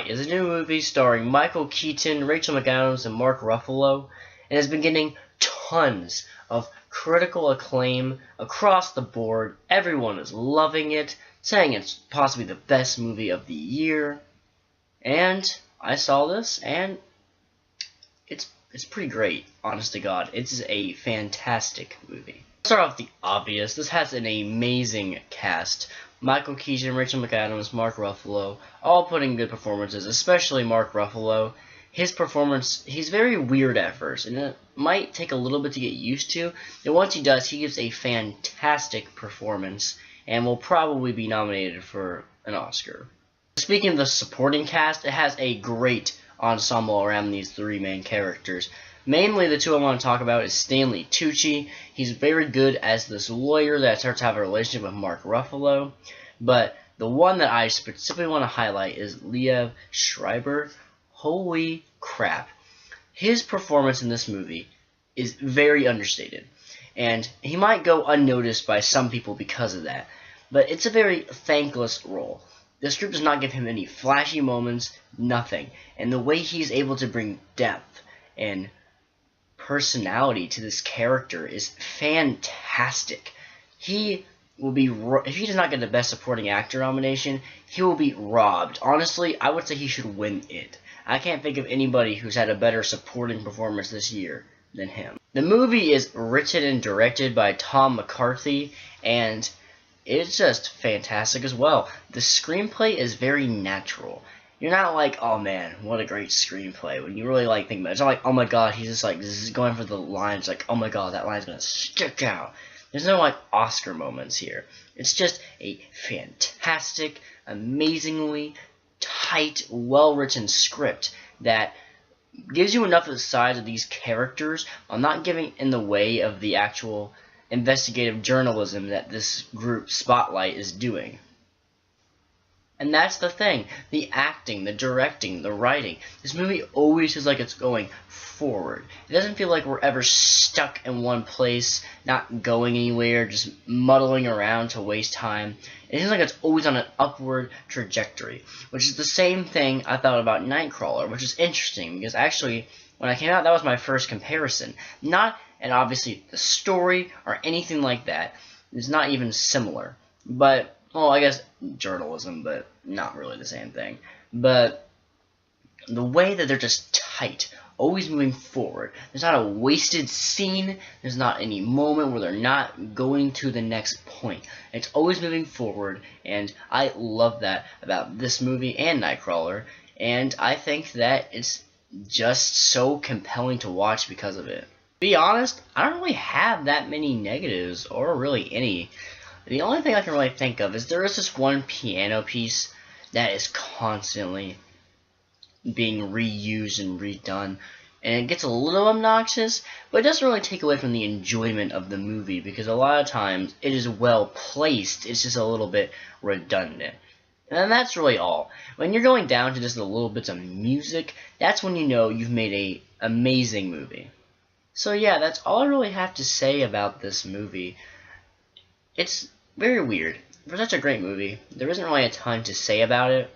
Spotlight is a new movie starring Michael Keaton, Rachel McAdams, and Mark Ruffalo, and has been getting tons of critical acclaim across the board. Everyone is loving it, saying it's possibly the best movie of the year. And I saw this, and it's pretty great, honest to God. It's a fantastic movie. Let's start off with the obvious. This has an amazing cast. Michael Keaton, Rachel McAdams, Mark Ruffalo, all putting good performances, especially Mark Ruffalo. His performance, he's very weird at first, and it might take a little bit to get used to. And once he does, he gives a fantastic performance, and will probably be nominated for an Oscar. Speaking of the supporting cast, it has a great ensemble around these three main characters. Mainly, the two I want to talk about is Stanley Tucci. He's very good as this lawyer that starts to have a relationship with Mark Ruffalo. But the one that I specifically want to highlight is Liev Schreiber. Holy crap. His performance in this movie is very understated. And he might go unnoticed by some people because of that. But it's a very thankless role. The script does not give him any flashy moments, nothing. And the way he's able to bring depth and personality to this character is fantastic. He will be, if he does not get the Best Supporting Actor nomination, he will be robbed. Honestly, I would say he should win it. I can't think of anybody who's had a better supporting performance this year than him. The movie is written and directed by Tom McCarthy, and it's just fantastic as well. The screenplay is very natural. You're not like, oh man, what a great screenplay. When you really like think about it, it's not like, oh my god, he's just like going for the lines, like, oh my god, that line's gonna stick out. There's no like Oscar moments here. It's just a fantastic, amazingly tight, well-written script that gives you enough of the size of these characters while not giving in the way of the actual investigative journalism that this group Spotlight is doing. And that's the thing. The acting, the directing, the writing. This movie always feels like it's going forward. It doesn't feel like we're ever stuck in one place, not going anywhere, just muddling around to waste time. It feels like it's always on an upward trajectory, which is the same thing I thought about Nightcrawler, which is interesting because actually, when I came out, that was my first comparison. And obviously, the story or anything like that is not even similar. But, well, I guess journalism, but not really the same thing. But the way that they're just tight, always moving forward. There's not a wasted scene. There's not any moment where they're not going to the next point. It's always moving forward, and I love that about this movie and Nightcrawler. And I think that it's just so compelling to watch because of it. To be honest, I don't really have that many negatives, or really any. The only thing I can really think of is there is this one piano piece that is constantly being reused and redone, and it gets a little obnoxious, but it doesn't really take away from the enjoyment of the movie, because a lot of times it is well placed, it's just a little bit redundant. And that's really all. When you're going down to just the little bits of music, that's when you know you've made an amazing movie. So yeah, that's all I really have to say about this movie. It's very weird. For such a great movie, there isn't really a ton to say about it,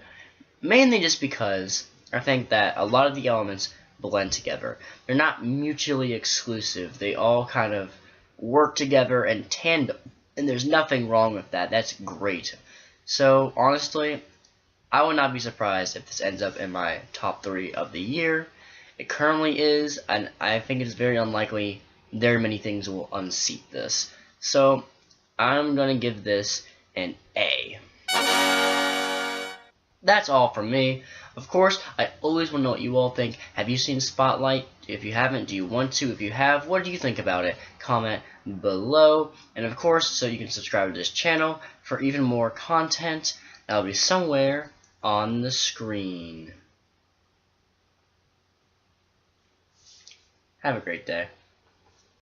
mainly just because I think that a lot of the elements blend together. They're not mutually exclusive. They all kind of work together in tandem, and there's nothing wrong with that. That's great. So, honestly, I would not be surprised if this ends up in my top 3 of the year. It currently is, and I think it is very unlikely very many things will unseat this. So, I'm going to give this an A. That's all from me. Of course, I always want to know what you all think. Have you seen Spotlight? If you haven't, do you want to? If you have, what do you think about it? Comment below. And of course, so you can subscribe to this channel for even more content. That'll be somewhere on the screen. Have a great day.